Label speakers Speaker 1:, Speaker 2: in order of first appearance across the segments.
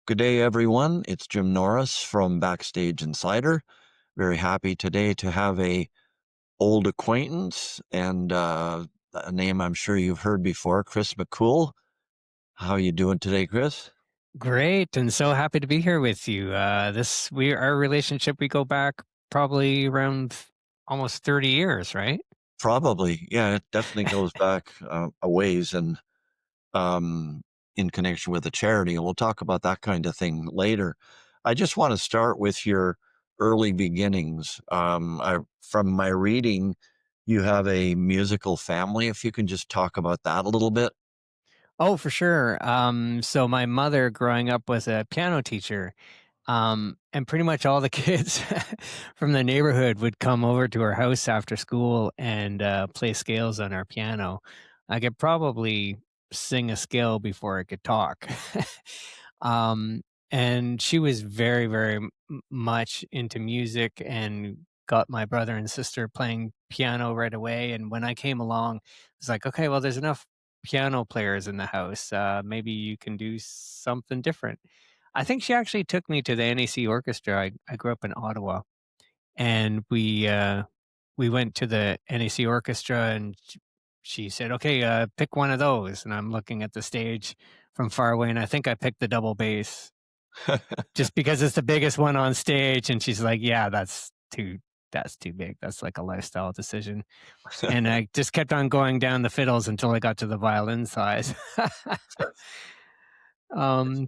Speaker 1: Good day, everyone. It's Jim Norris from Backstage Insider. Very happy today to have a old acquaintance and a name I'm sure you've heard before, Chris McKhool. How you doing today, Chris?
Speaker 2: Great, and so happy to be here with you. Our relationship, we go back probably around almost 30 years, right?
Speaker 1: Probably, yeah. It definitely goes back a ways, and um, in connection with the charity, and we'll talk about that kind of thing later. I just want to start with your early beginnings. From my reading, you have a musical family. If you can just talk about that a little bit.
Speaker 2: Oh, for sure. So my mother growing up was a piano teacher. And pretty much all the kids from the neighborhood would come over to her house after school and play scales on our piano. I could probably sing a scale before I could talk. um, and she was very much into music and got my brother and sister playing piano right away. And when I came along, it's like, okay, well, there's enough piano players in the house. Maybe you can do something different. I think she actually took me to the NAC orchestra. I grew up in Ottawa, and we went to the NAC orchestra, and she said, "Okay, pick one of those." And I'm looking at the stage from far away, and I think I picked the double bass just because it's the biggest one on stage. And she's like, "Yeah, that's too big. That's like a lifestyle decision." And I just kept on going down the fiddles until I got to the violin size.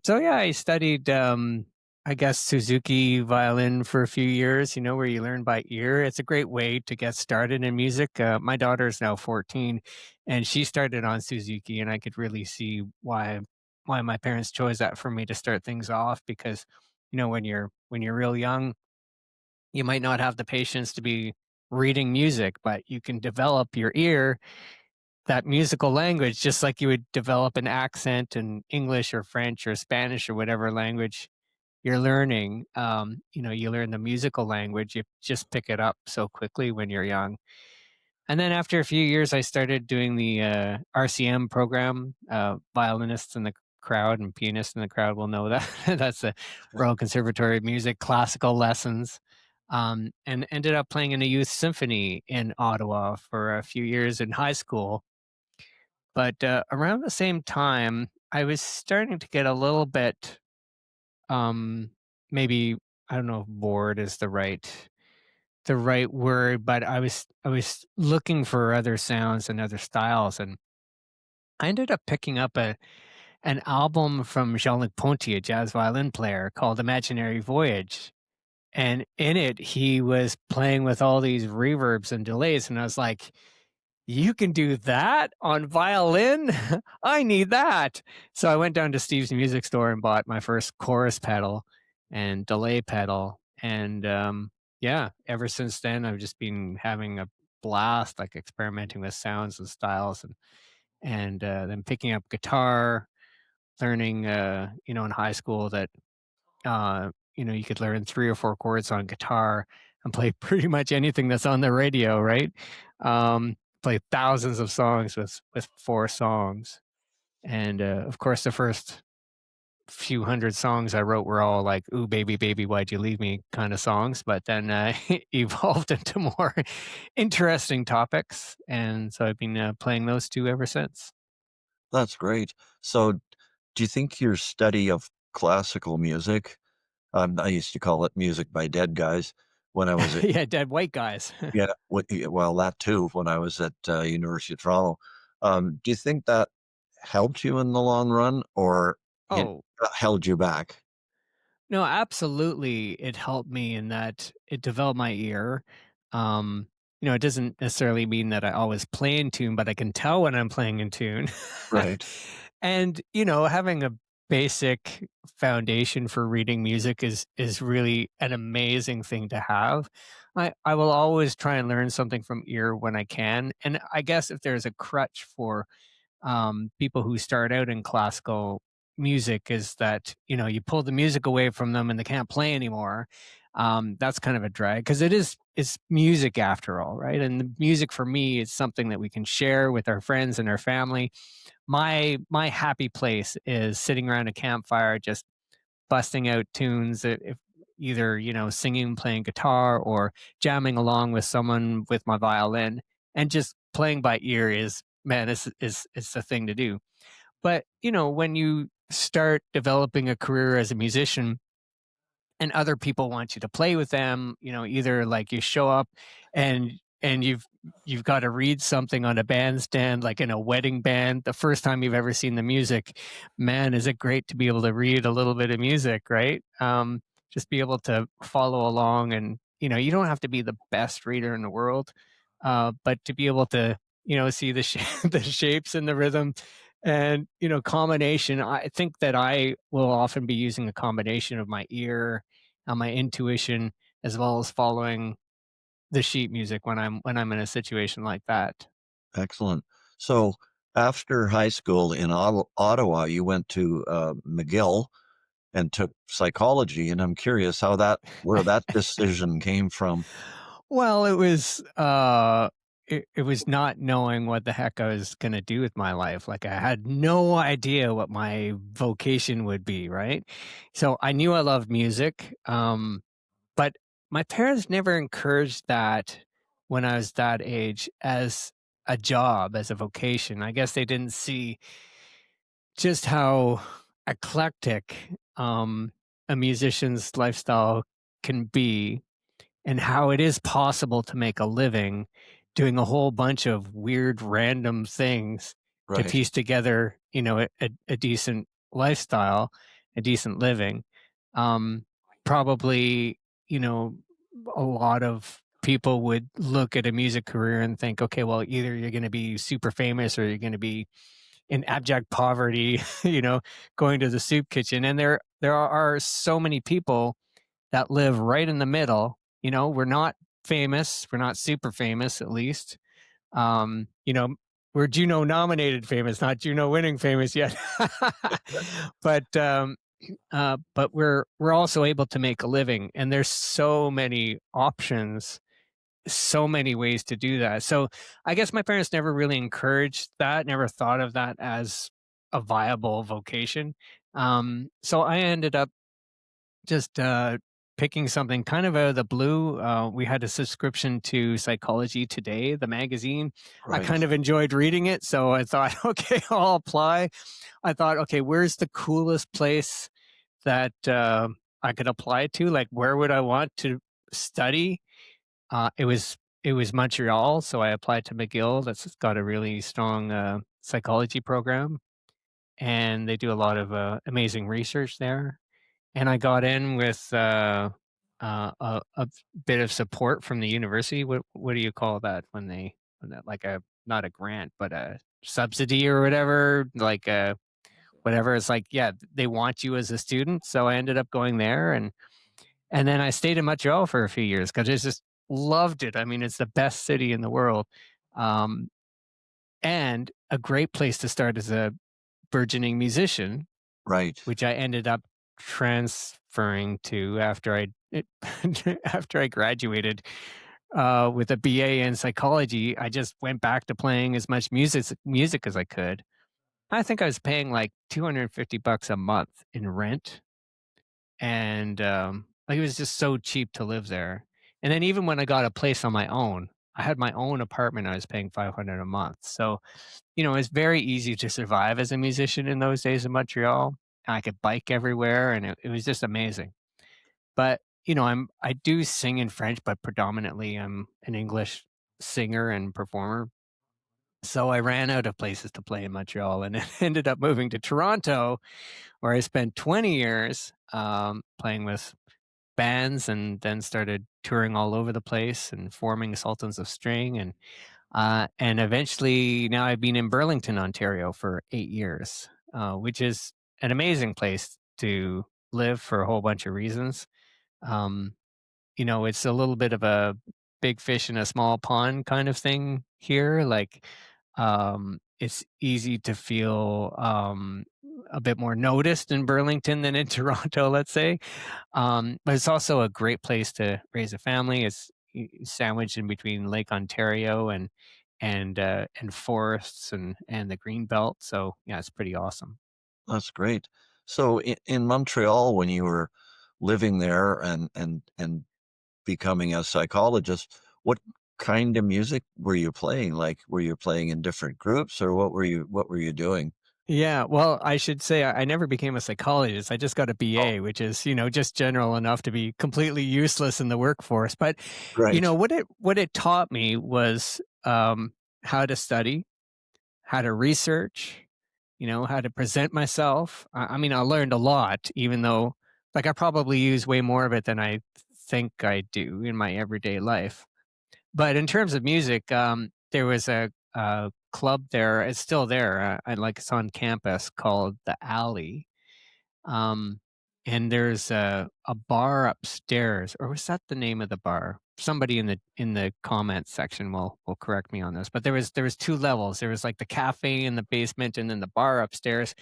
Speaker 2: So yeah, I studied, I guess Suzuki violin for a few years, where you learn by ear. It's a great way to get started in music. My daughter is now 14 and she started on Suzuki, and I could really see why my parents chose that for me to start things off because, when you're real young, you might not have the patience to be reading music, but you can develop your ear, that musical language, just like you would develop an accent in English or French or Spanish or whatever language you're learning. You learn the musical language. You just pick it up so quickly when you're young. And then after a few years, I started doing the RCM program. Violinists in the crowd and pianists in the crowd will know that. That's the Royal Conservatory of Music, classical lessons. And ended up playing in a youth symphony in Ottawa for a few years in high school. But, around the same time, I was starting to get a little bit, um, maybe, I don't know if bored is the right word, but I was looking for other sounds and other styles, and I ended up picking up an album from Jean-Luc Ponty, a jazz violin player, called Imaginary Voyage, and in it, he was playing with all these reverbs and delays, and I was like, "You can do that on violin? I need that." So I went down to Steve's music store and bought my first chorus pedal and delay pedal. And yeah, ever since then, I've just been having a blast, like experimenting with sounds and styles, and then picking up guitar, learning, in high school that you could learn 3 or 4 chords on guitar and play pretty much anything that's on the radio, right? Play thousands of songs with 4 songs. And, of course, the first few hundred songs I wrote were all like, "Ooh, baby, baby, why'd you leave me?" kinda songs, but then, evolved into more interesting topics, and so I've been, playing those 2 ever since.
Speaker 1: That's great. So, do you think your study of classical music, I used to call it music by dead guys when I was at,
Speaker 2: Yeah, dead white guys.
Speaker 1: yeah, well, that too, when I was at University of Toronto. Do you think that helped you in the long run, or it
Speaker 2: Oh,
Speaker 1: held you back?
Speaker 2: no, absolutely. It helped me in that it developed my ear. It doesn't necessarily mean that I always play in tune, but I can tell when I'm playing in tune.
Speaker 1: Right.
Speaker 2: And, having a basic foundation for reading music is really an amazing thing to have. I will always try and learn something from ear when I can. And I guess if there's a crutch for people who start out in classical music is that you pull the music away from them and they can't play anymore. That's kind of a drag because it's music after all, right? And the music for me is something that we can share with our friends and our family. My happy place is sitting around a campfire, just busting out tunes, if either, singing, playing guitar, or jamming along with someone with my violin, and just playing by ear is, man, is the thing to do. But, when you start developing a career as a musician, and other people want you to play with them, either like you show up and you've got to read something on a bandstand, like in a wedding band, the first time you've ever seen the music. Man, is it great to be able to read a little bit of music, right? Just be able to follow along, and you don't have to be the best reader in the world, but to be able to see the shapes and the rhythm, and combination. I think that I will often be using a combination of my ear, my intuition, as well as following the sheet music when I'm in a situation like that.
Speaker 1: Excellent. So after high school in Ottawa, you went to McGill and took psychology, and I'm curious where that decision came from.
Speaker 2: Well, it was not knowing what the heck I was going to do with my life. Like, I had no idea what my vocation would be, right? So I knew I loved music. But my parents never encouraged that when I was that age as a job, as a vocation. I guess they didn't see just how eclectic, a musician's lifestyle can be, and how it is possible to make a living doing a whole bunch of weird random things to
Speaker 1: Right,
Speaker 2: piece together, a decent lifestyle, a decent living. Um, Probably, you know, a lot of people would look at a music career and think, okay, well, either you're going to be super famous or you're going to be in abject poverty, going to the soup kitchen. And there are so many people that live right in the middle. We're not famous. We're not super famous, at least. Um, you know, we're Juno nominated famous, not Juno winning famous yet. But we're also able to make a living, and there's so many options, so many ways to do that. So I guess my parents never really encouraged that, never thought of that as a viable vocation. So I ended up just picking something kind of out of the blue. We had a subscription to Psychology Today, the magazine. I
Speaker 1: right,
Speaker 2: kind of enjoyed reading it, so I thought, okay, I'll apply. I thought, okay, where's the coolest place that I could apply to? Like, where would I want to study? It was Montreal, so I applied to McGill. That's got a really strong psychology program, and they do a lot of amazing research there. And I got in with a bit of support from the university. What do you call that when that, like, a not a grant, but a subsidy or whatever, like, whatever. It's like, yeah, they want you as a student. So I ended up going there, and then I stayed in Montreal for a few years because I just loved it. I mean, it's the best city in the world, um, and a great place to start as a burgeoning musician,
Speaker 1: right.
Speaker 2: which I ended up transferring to after after I graduated, with a BA in psychology. I just went back to playing as much music as I could. I think I was paying like $250 a month in rent, and, like, it was just so cheap to live there. And then even when I got a place on my own, I had my own apartment, I was paying 500 a month. So, it's very easy to survive as a musician in those days in Montreal. I could bike everywhere, and it was just amazing. But, I do sing in French, but predominantly I'm an English singer and performer. So I ran out of places to play in Montreal and ended up moving to Toronto, where I spent 20 years playing with bands, and then started touring all over the place and forming Sultans of String, and eventually now I've been in Burlington, Ontario for 8 years, which is an amazing place to live for a whole bunch of reasons. Um, it's a little bit of a big fish in a small pond kind of thing here. Like, it's easy to feel a bit more noticed in Burlington than in Toronto, let's say. But it's also a great place to raise a family. It's sandwiched in between Lake Ontario and forests and the green belt. So yeah, it's pretty awesome.
Speaker 1: That's great. So in Montreal, when you were living there and becoming a psychologist, what kind of music were you playing? Like, were you playing in different groups, or what were you doing?
Speaker 2: Yeah, well, I should say I never became a psychologist. I just got a
Speaker 1: Oh,
Speaker 2: BA, which is, just general enough to be completely useless in the workforce. But,
Speaker 1: right,
Speaker 2: what it taught me was how to study, how to research, how to present myself. I mean, I learned a lot, even though, like, I probably use way more of it than I think I do in my everyday life. But in terms of music, there was a club there. It's still there. It's on campus called the Alley. Um, and there's a bar upstairs, or was that the name of the bar? Somebody in the comments section will correct me on this. But there was two levels. There was like the cafe in the basement, and then the bar upstairs.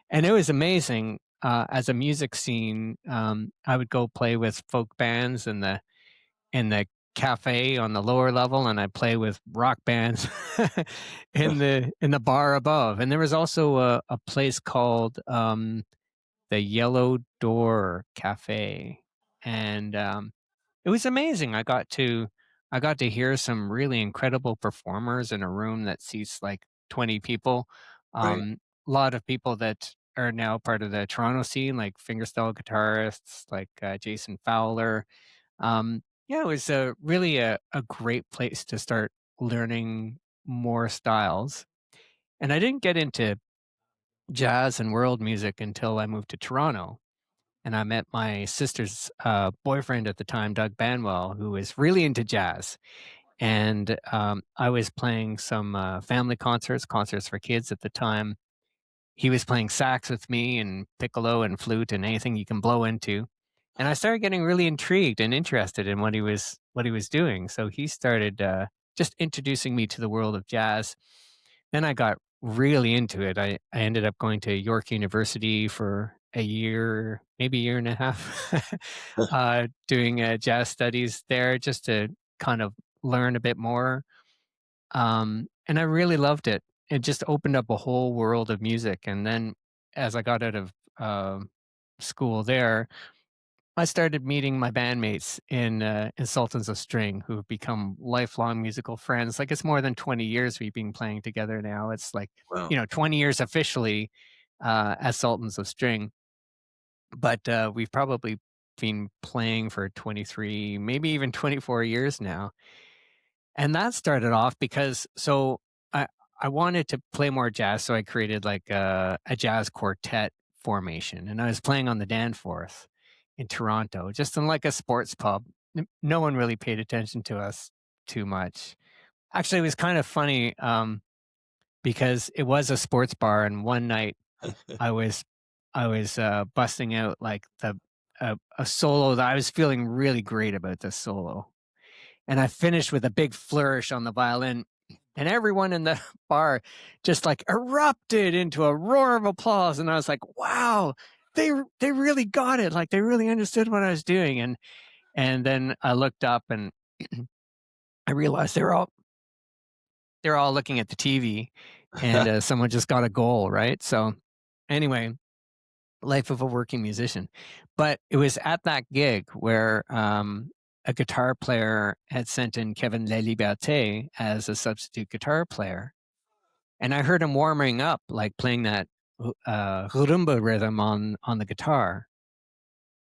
Speaker 2: And it was amazing. As a music scene, I would go play with folk bands in the cafe on the lower level, and I play with rock bands in the bar above. And there was also a place called the Yellow Door Cafe, and it was amazing. I got to hear some really incredible performers in a room that seats like 20 people.
Speaker 1: right.
Speaker 2: A lot of people that are now part of the Toronto scene, like fingerstyle guitarists, like Jason Fowler. Yeah, it was really a great place to start learning more styles. And I didn't get into jazz and world music until I moved to Toronto. And I met my sister's boyfriend at the time, Doug Banwell, who was really into jazz. And I was playing some family concerts for kids at the time. He was playing sax with me and piccolo and flute and anything you can blow into. And I started getting really intrigued and interested in what he was doing. So he started just introducing me to the world of jazz. Then I got really into it. I ended up going to York University for a year, maybe a year and a half, doing jazz studies there just to kind of learn a bit more. And I really loved it. It just opened up a whole world of music. And then as I got out of school there, I started meeting my bandmates in Sultans of String, who have become lifelong musical friends. Like, it's more than 20 years we've been playing together now. It's like,
Speaker 1: Wow.
Speaker 2: 20 years officially as Sultans of String, but we've probably been playing for 23, maybe even 24 years now. And that started off because I I wanted to play more jazz, so I created like a jazz quartet formation, and I was playing on the Danforth in Toronto, just in like a sports pub. No one really paid attention to us too much. Actually, it was kind of funny because it was a sports bar, and one night I was I was busting out like a solo that I was feeling really great about this solo, and I finished with a big flourish on the violin, and everyone in the bar just like erupted into a roar of applause. And I was like, "Wow, they really got it! Like they really understood what I was doing." And then I looked up and I realized they're all looking at the TV, and someone just got a goal, right? So anyway, life of a working musician. But it was at that gig where a guitar player had sent in Kevin Laliberté as a substitute guitar player. And I heard him warming up, like playing that rumba rhythm on the guitar.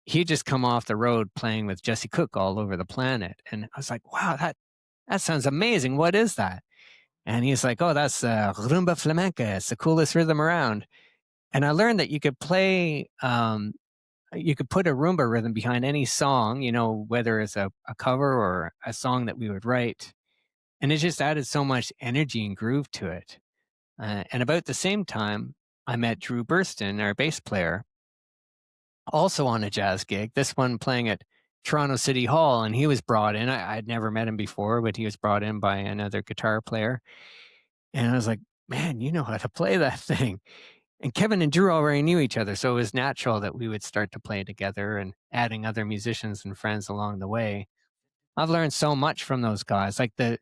Speaker 2: He'd just come off the road playing with Jesse Cook all over the planet. And I was like, wow, that sounds amazing. What is that? And he's like, oh, that's rumba flamenca. It's the coolest rhythm around. And I learned that you could put a rumba rhythm behind any song, whether it's a cover or a song that we would write. And it just added so much energy and groove to it. And about the same time, I met Drew Burston, our bass player, also on a jazz gig, this one playing at Toronto City Hall. And he was brought in. I'd never met him before, but he was brought in by another guitar player. And I was like, man, you know how to play that thing. And Kevin and Drew already knew each other, so it was natural that we would start to play together and adding other musicians and friends along the way. I've learned so much from those guys. Like the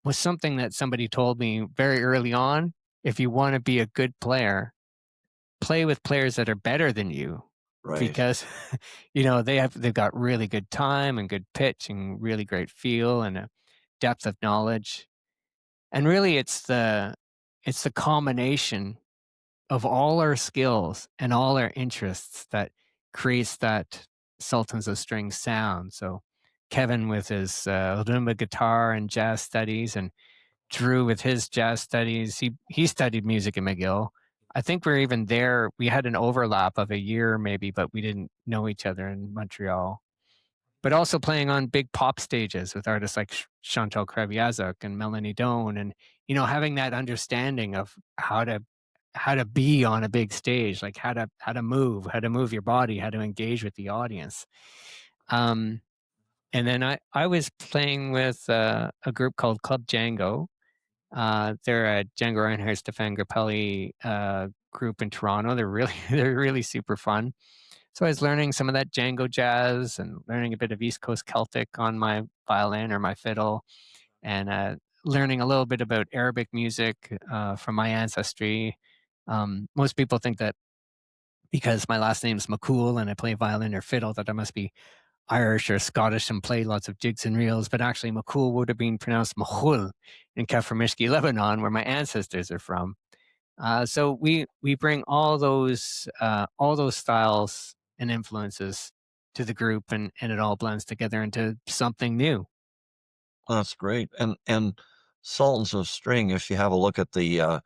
Speaker 2: was something that somebody told me very early on. If you want to be a good player, play with players that are better than you
Speaker 1: Right.
Speaker 2: because they've got really good time and good pitch and really great feel and a depth of knowledge. And really it's the combination of all our skills and all our interests that creates that Sultans of String sound. So Kevin with his rumba guitar and jazz studies, and Drew with his jazz studies. He studied music at McGill. I think we're even there. We had an overlap of a year maybe, but we didn't know each other in Montreal. But also playing on big pop stages with artists like Chantal Kreviazuk and Melanie Doan, and having that understanding of how to be on a big stage, like how to move your body, how to engage with the audience. Um, and then I was playing with a group called Club Django. They're a Django Reinhardt, Stefan Grappelli group in Toronto. They're really they're really super fun. So I was learning some of that Django jazz and learning a bit of East Coast Celtic on my violin or my fiddle, and learning a little bit about Arabic music from my ancestry. Most people think that because my last name is McKhool and I play violin or fiddle that I must be Irish or Scottish and play lots of jigs and reels, but actually McKhool would have been pronounced McKhool in Kaframishki, Lebanon, where my ancestors are from. So we bring all those styles and influences to the group, and it all blends together into something new.
Speaker 1: That's great. And Sultans of String, if you have a look at the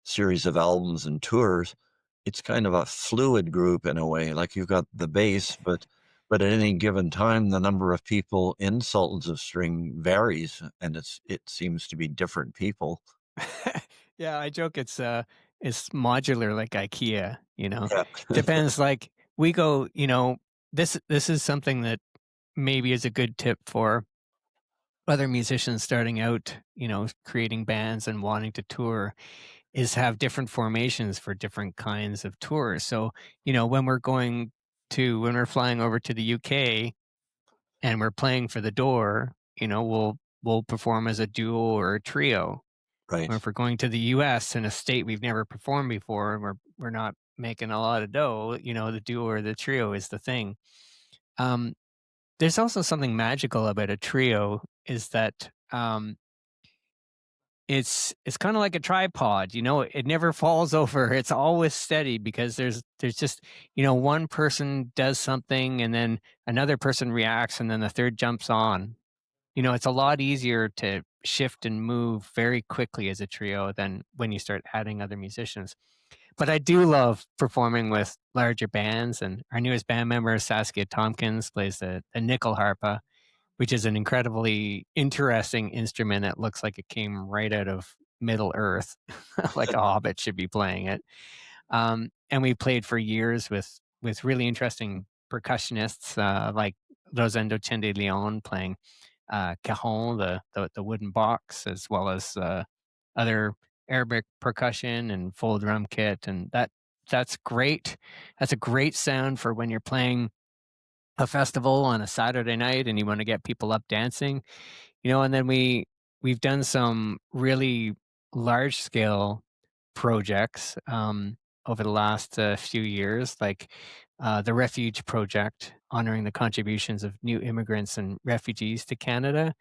Speaker 1: series of albums and tours, it's kind of a fluid group in a way. Like you've got the bass, but at any given time, the number of people in Sultans of String varies, and it seems to be different people.
Speaker 2: Yeah, I joke it's modular like IKEA.
Speaker 1: Yeah.
Speaker 2: Depends. Like we go, this is something that maybe is a good tip for other musicians starting out, creating bands and wanting to tour, is have different formations for different kinds of tours. So, when we're flying over to the UK and we're playing for the door, we'll perform as a duo or a trio. Or
Speaker 1: Right.
Speaker 2: if we're going to the US in a state we've never performed before and we're not making a lot of dough, the duo or the trio is the thing. Um, there's also something magical about a trio is that it's kind of like a tripod, it never falls over. It's always steady because there's just, one person does something and then another person reacts and then the third jumps on. It's a lot easier to shift and move very quickly as a trio than when you start adding other musicians. But I do love performing with larger bands, and our newest band member, Saskia Tompkins, plays the nickel harpa, which is an incredibly interesting instrument. It looks like it came right out of Middle Earth, like a hobbit should be playing it. And we played for years with really interesting percussionists like Rosendo Chende Leon playing cajon, the wooden box, as well as other Arabic percussion and full drum kit, and that's great. That's a great sound for when you're playing a festival on a Saturday night and you want to get people up dancing. And then we've done some really large scale projects over the last few years, like the Refuge Project, honoring the contributions of new immigrants and refugees to Canada,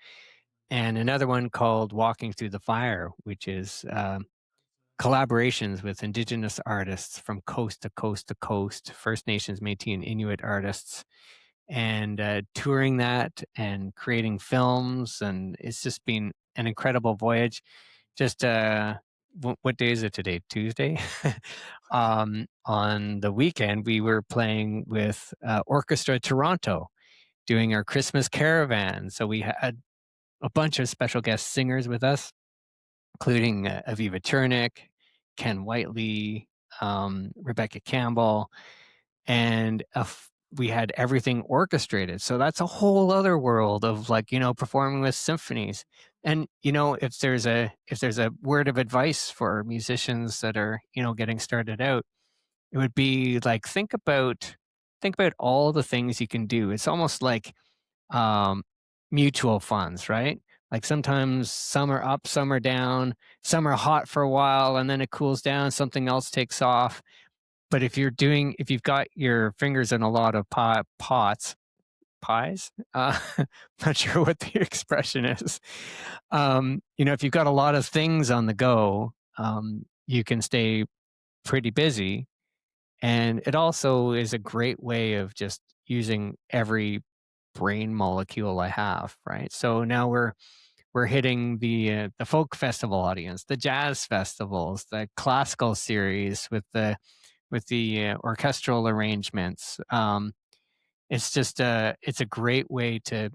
Speaker 2: and another one called Walking Through the Fire, which is collaborations with Indigenous artists from coast to coast to coast, First Nations, Métis, and Inuit artists, and touring that and creating films. And it's just been an incredible voyage. Just what day is it today? Tuesday. On the weekend, we were playing with Orchestra Toronto, doing our Christmas caravan. So we had a bunch of special guest singers with us, including Aviva Chernick, Ken Whiteley, Rebecca Campbell, and we had everything orchestrated. So that's a whole other world of, like, performing with symphonies. And if there's a word of advice for musicians that are getting started out, it would be like think about all the things you can do. It's almost like um, mutual funds, right? Like sometimes some are up, some are down, some are hot for a while, and then it cools down, something else takes off. But if you've got your fingers in a lot of pies, not sure what the expression is. If you've got a lot of things on the go, you can stay pretty busy. And it also is a great way of just using every brain molecule I have, right? So now we're hitting the folk festival audience, the jazz festivals, the classical series with the orchestral arrangements. It's a great way to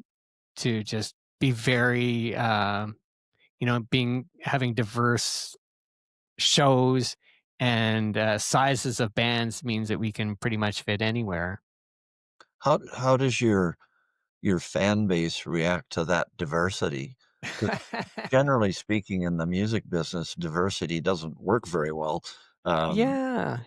Speaker 2: just be very being having diverse shows and sizes of bands means that we can pretty much fit anywhere.
Speaker 1: How does your fan base react to that diversity? 'Cause generally speaking, in the music business, diversity doesn't work very well. Um,
Speaker 2: Yeah.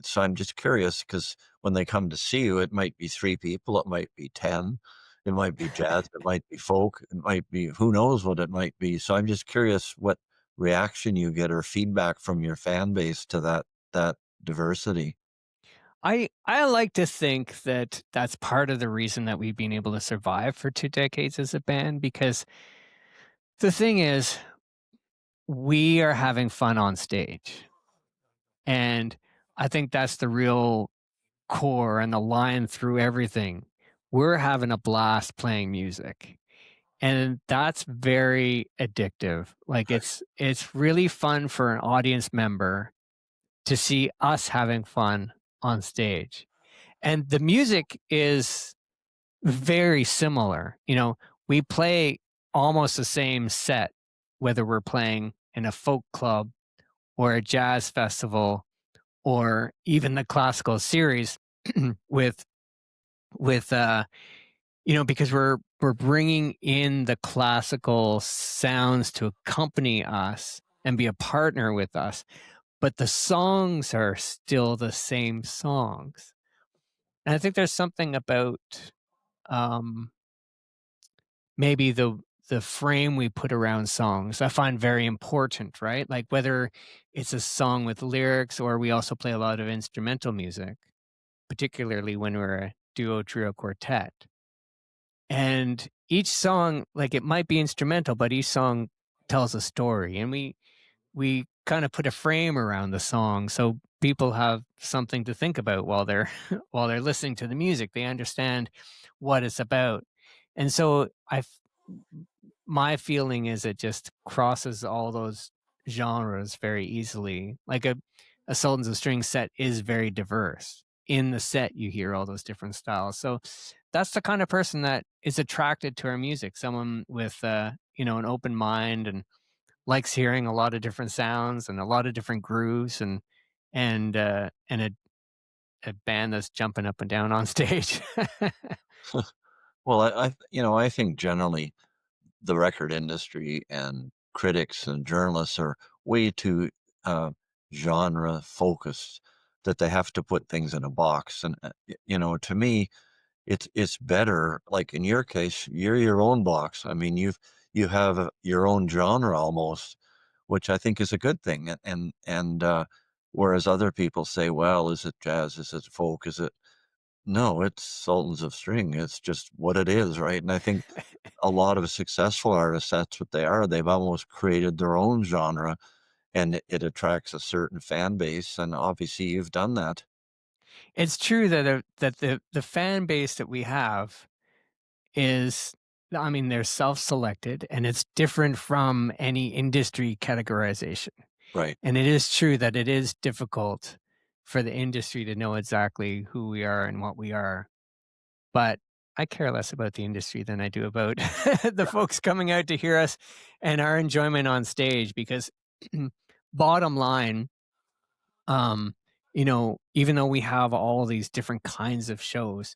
Speaker 1: so I'm just curious because when they come to see you, it might be 3 people, it might be 10, it might be jazz, it might be folk, it might be who knows what it might be. So I'm just curious what reaction you get or feedback from your fan base to that diversity.
Speaker 2: I like to think that that's part of the reason that we've been able to survive for 2 decades as a band, because the thing is, we are having fun on stage, and I think that's the real core and the line through everything. We're having a blast playing music, and that's very addictive. Like, it's really fun for an audience member to see us having fun on stage, and the music is very similar. We play almost the same set, whether we're playing in a folk club or a jazz festival or even the classical series with because we're bringing in the classical sounds to accompany us and be a partner with us, but the songs are still the same songs. And I think there's something about um maybe the frame we put around songs I find very important, right? Like whether it's a song with lyrics or we also play a lot of instrumental music, particularly when we're a duo, trio, quartet. And each song, like it might be instrumental, but each song tells a story. And we kind of put a frame around the song so people have something to think about while they're while they're listening to the music. They understand what it's about. And so my feeling is it just crosses all those genres very easily. Like a Sultans of String set is very diverse. In the set, you hear all those different styles. So that's the kind of person that is attracted to our music. Someone with an open mind and likes hearing a lot of different sounds and a lot of different grooves and a band that's jumping up and down on stage.
Speaker 1: Well, I think generally the record industry and critics and journalists are way too uh, genre focused that they have to put things in a box. And to me, it's better. Like in your case, you're your own box. I mean, you have your own genre almost, which I think is a good thing. And whereas other people say, well, is it jazz? Is it folk? Is it no? It's Sultans of String. It's just what it is, right? And I think a lot of successful artists, that's what they are. They've almost created their own genre, and it attracts a certain fan base, and obviously you've done that.
Speaker 2: It's true that the fan base that we have is, I mean, they're self-selected and it's different from any industry categorization.
Speaker 1: Right.
Speaker 2: And it is true that it is difficult for the industry to know exactly who we are and what we are. But I care less about the industry than I do about the
Speaker 1: Yeah.
Speaker 2: folks coming out to hear us and our enjoyment on stage because bottom line, um, even though we have all these different kinds of shows,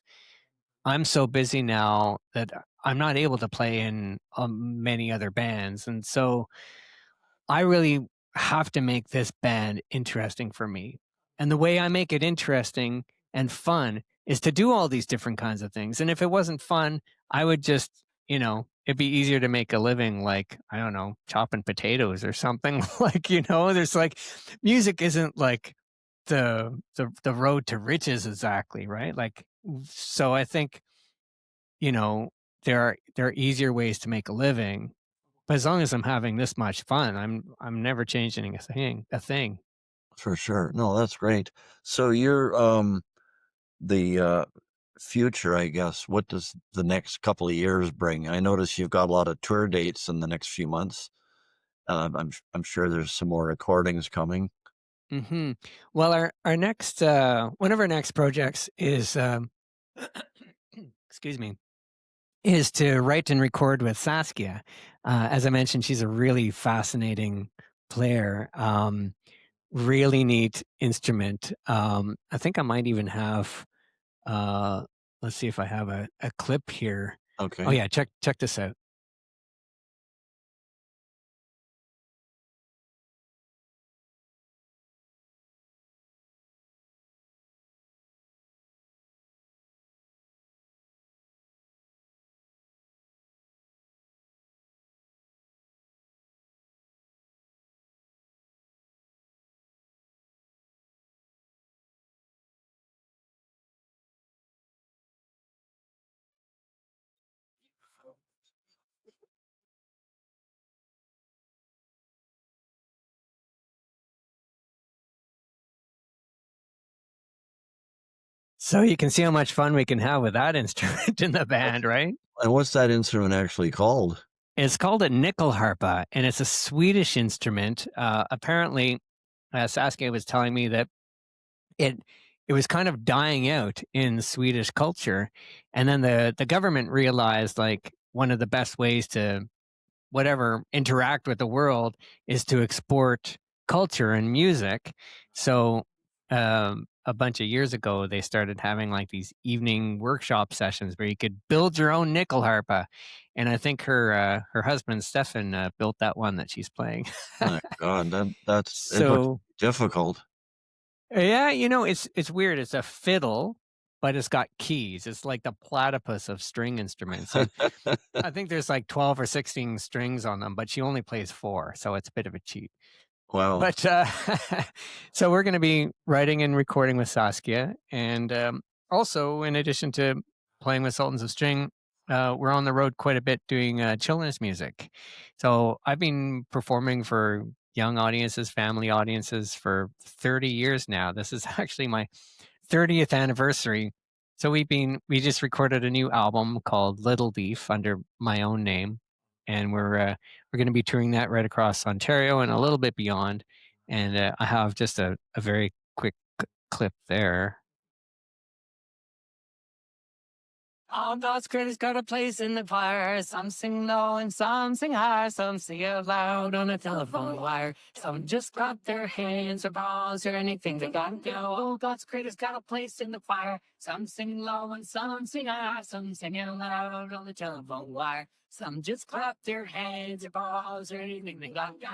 Speaker 2: I'm so busy now that I'm not able to play in many other bands. And so I really have to make this band interesting for me. And the way I make it interesting and fun is to do all these different kinds of things. And if it wasn't fun, I would just, it'd be easier to make a living like, I don't know, chopping potatoes or something. Like, there's like music isn't like the road to riches exactly, right? Like, so I think, you know, there are easier ways to make a living, but as long as I'm having this much fun, I'm never changing a thing.
Speaker 1: For sure. No, that's great. So you're, the, future, I guess, what does the next couple of years bring? I notice you've got a lot of tour dates in the next few months. I'm sure there's some more recordings coming.
Speaker 2: Mhm. Well, our next, one of our next projects is, excuse me, is to write and record with Saskia. As I mentioned, she's a really fascinating player, really neat instrument. I think I might even have, uh, let's see if I have a clip here. Oh,
Speaker 1: Okay.
Speaker 2: yeah, check this out. So you can see how much fun we can have with that instrument in the band, right?
Speaker 1: And what's that instrument actually called?
Speaker 2: It's called a nyckelharpa, and it's a Swedish instrument. Apparently, Saskia was telling me that it it was kind of dying out in Swedish culture, and then the government realized like one of the best ways to whatever interact with the world is to export culture and music. So a bunch of years ago, they started having like these evening workshop sessions where you could build your own nickel harpa. And I think her husband Stefan built that one that she's playing.
Speaker 1: My god, that's it must
Speaker 2: So
Speaker 1: be difficult.
Speaker 2: yeah, it's weird. It's a fiddle, but it's got keys. It's like the platypus of string instruments, and I think there's like 12 or 16 strings on them, but she only plays 4, so it's a bit of a cheat.
Speaker 1: Wow,
Speaker 2: But, so we're gonna be writing and recording with Saskia, and, also, in addition to playing with Sultans of String, we're on the road quite a bit doing, children's music. So, I've been performing for young audiences, family audiences for 30 years now. This is actually my 30th anniversary. So we just recorded a new album called Little Leaf under my own name, and we're going to be touring that right across Ontario and a little bit beyond. And I have just a very quick clip there. All God's critters got a place in the choir. Some sing low and some sing high. Some sing out loud on a telephone wire. Some just clap their hands or paws or anything they got to do. All God's critters got a place in the choir. Some sing low and some sing high. Some sing out loud on the telephone wire. Some just clap their hands or paws or anything they got to do.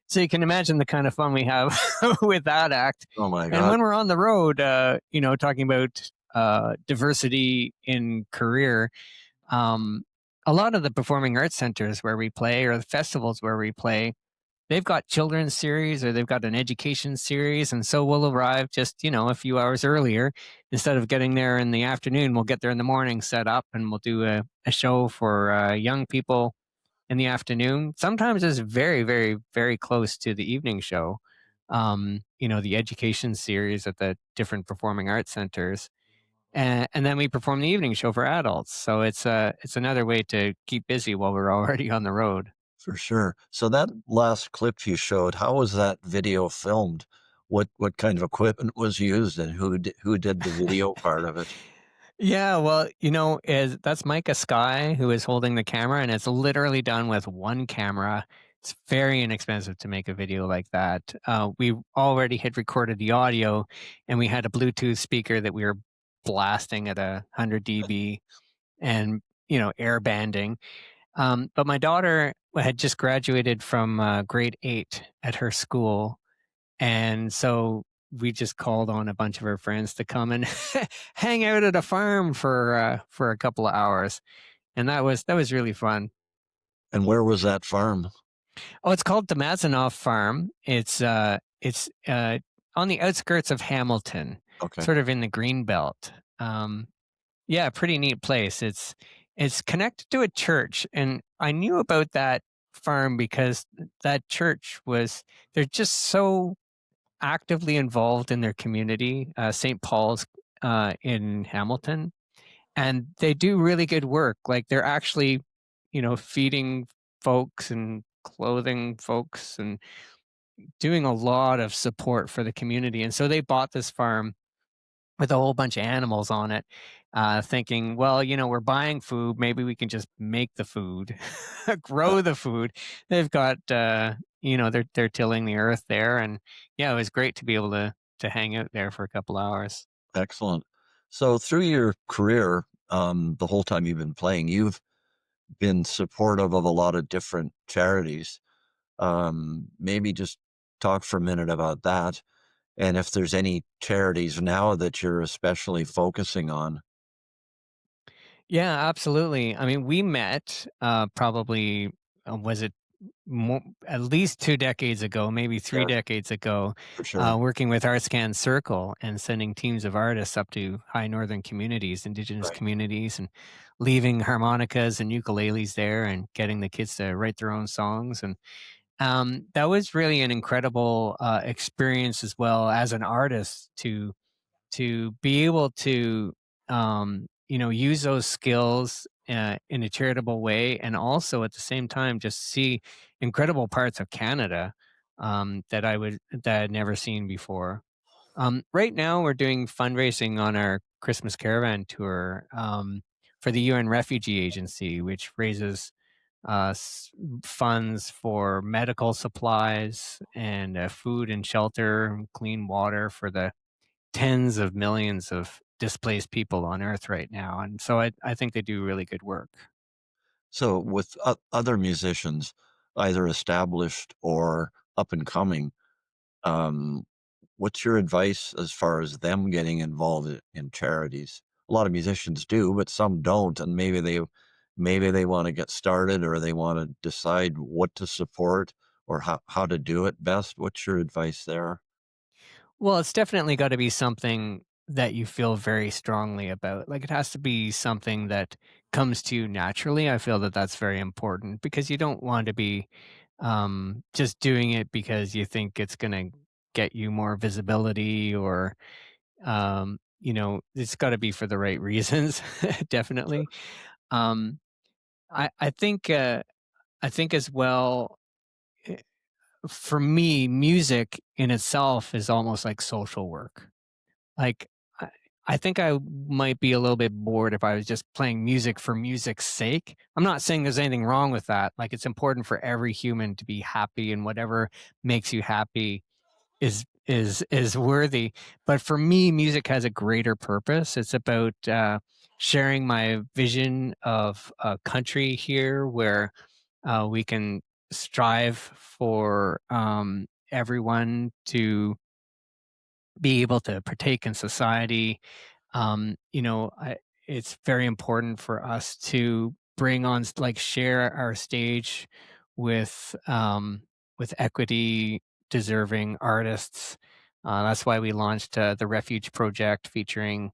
Speaker 2: So you can imagine the kind of fun we have with that act.
Speaker 1: oh my
Speaker 2: And
Speaker 1: god,
Speaker 2: when we're on the road, talking about diversity in career, um, a lot of the performing arts centers where we play or the festivals where we play, they've got children's series or they've got an education series. And so we'll arrive just, a few hours earlier. Instead of getting there in the afternoon, we'll get there in the morning, set up, and we'll do a show for young people in the afternoon. Sometimes it's very, very, very close to the evening show. The education series at the different performing arts centers, and then we perform the evening show for adults. So it's another way to keep busy while we're already on the road.
Speaker 1: for sure. So that last clip you showed, how was that video filmed? What kind of equipment was used, and who did the video part of it?
Speaker 2: Yeah, well, is that's Micah Sky who is holding the camera, and it's literally done with one camera. It's very inexpensive to make a video like that. We already had recorded the audio, and we had a Bluetooth speaker that we were blasting at 100 dB and air banding. But my daughter had just graduated from grade 8 at her school, and so we just called on a bunch of her friends to come and hang out at a farm for a couple of hours, and that was really fun.
Speaker 1: And where was that farm?
Speaker 2: Oh, it's called the Mazanoff Farm. It's on the outskirts of Hamilton,
Speaker 1: Okay.
Speaker 2: sort of in the green belt. Um, yeah, pretty neat place. It's connected to a church, and I knew about that farm because that church was they're just so actively involved in their community, St. Paul's in Hamilton, and they do really good work. Like they're actually, feeding folks and clothing folks and doing a lot of support for the community. And so they bought this farm with a whole bunch of animals on it, thinking, well, we're buying food. Maybe we can just make the food,
Speaker 1: Uh,
Speaker 2: grow the food. They've got, they're tilling the earth there, and yeah, it was great to be able to hang out there for a couple hours.
Speaker 1: Excellent. So through your career, the whole time you've been playing, you've been supportive of a lot of different charities. Maybe just talk for a minute about that, and if there's any charities now that you're especially focusing on.
Speaker 2: Yeah, absolutely. I mean, we met probably was it at least 2 decades ago, maybe three
Speaker 1: Yeah,
Speaker 2: decades ago,
Speaker 1: for sure.
Speaker 2: working with ArtScan Circle and sending teams of artists up to high northern communities, indigenous
Speaker 1: Right.
Speaker 2: communities, and leaving harmonicas and ukuleles there and getting the kids to write their own songs. And that was really an incredible experience as well as an artist to be able to use those skills in a charitable way, and also at the same time just see incredible parts of Canada that I'd never seen before. Right now we're doing fundraising on our Christmas caravan tour for the UN Refugee Agency, which raises funds for medical supplies and food and shelter and clean water for the tens of millions of displaced people on Earth right now, and so I think they do really good work.
Speaker 1: So with other musicians, either established or up and coming, um, what's your advice as far as them getting involved in charities? A lot of musicians do, but some don't, and maybe they want to get started or they want to decide what to support or how to do it best. What's your advice there?
Speaker 2: Well, it's definitely gotta be something that you feel very strongly about, like, it has to be something that comes to you naturally. I feel that that's very important because you don't want to be, just doing it because you think it's gonna get you more visibility or, it's gotta be for the right reasons, definitely. Um, I think, I think as well, eh, for me, music in itself is almost like social work. Like, I I think I might be a little bit bored if I was just playing music for music's sake. I'm not saying there's anything wrong with that. Like, it's important for every human to be happy, and whatever makes you happy is worthy. But for me, music has a greater purpose. It's about sharing my vision of a country here where we can strive for everyone to be able to partake in society. It's very important for us to bring on, like, share our stage with equity deserving artists. That's why we launched the Refuge Project, featuring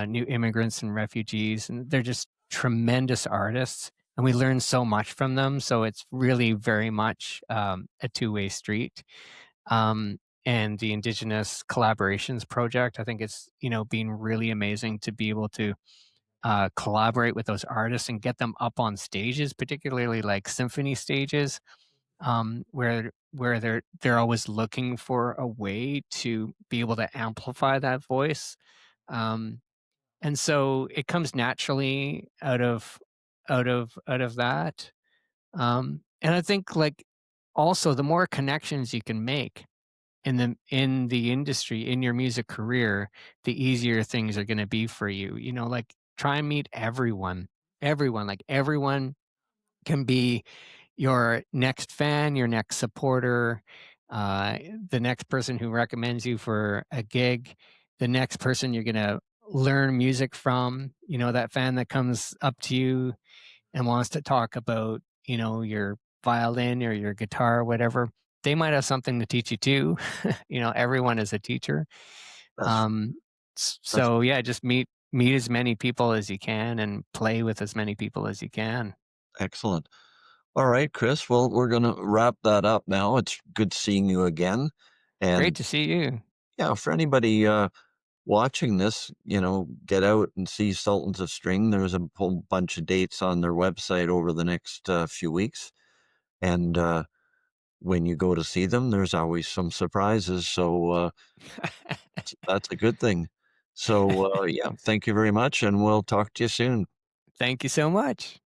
Speaker 2: new immigrants and refugees, and they're just tremendous artists, and we learn so much from them. So it's really very much a two-way street. um, and the Indigenous Collaborations Project. I think it's been really amazing to be able to collaborate with those artists and get them up on stages, particularly like symphony stages, where they're always looking for a way to be able to amplify that voice. Um, and so it comes naturally out of that. And I think, like, also the more connections you can make in the industry, in your music career, the easier things are gonna be for you. Like, try and meet everyone. Everyone, like, everyone can be your next fan, your next supporter, uh, the next person who recommends you for a gig, the next person you're gonna learn music from, that fan that comes up to you and wants to talk about, your violin or your guitar or whatever, they might have something to teach you too. Everyone is a teacher.
Speaker 1: That's
Speaker 2: Um,
Speaker 1: that's
Speaker 2: so yeah, just meet as many people as you can and play with as many people as you can.
Speaker 1: excellent. All right, Chris. Well, we're gonna wrap that up now. It's good seeing you again.
Speaker 2: Great
Speaker 1: And
Speaker 2: to see you.
Speaker 1: yeah, for anybody watching this, get out and see Sultans of String. There's a whole bunch of dates on their website over the next few weeks. And when you go to see them, there's always some surprises. So that's a good thing. So, yeah, thank you very much, and we'll talk to you soon.
Speaker 2: Thank you so much.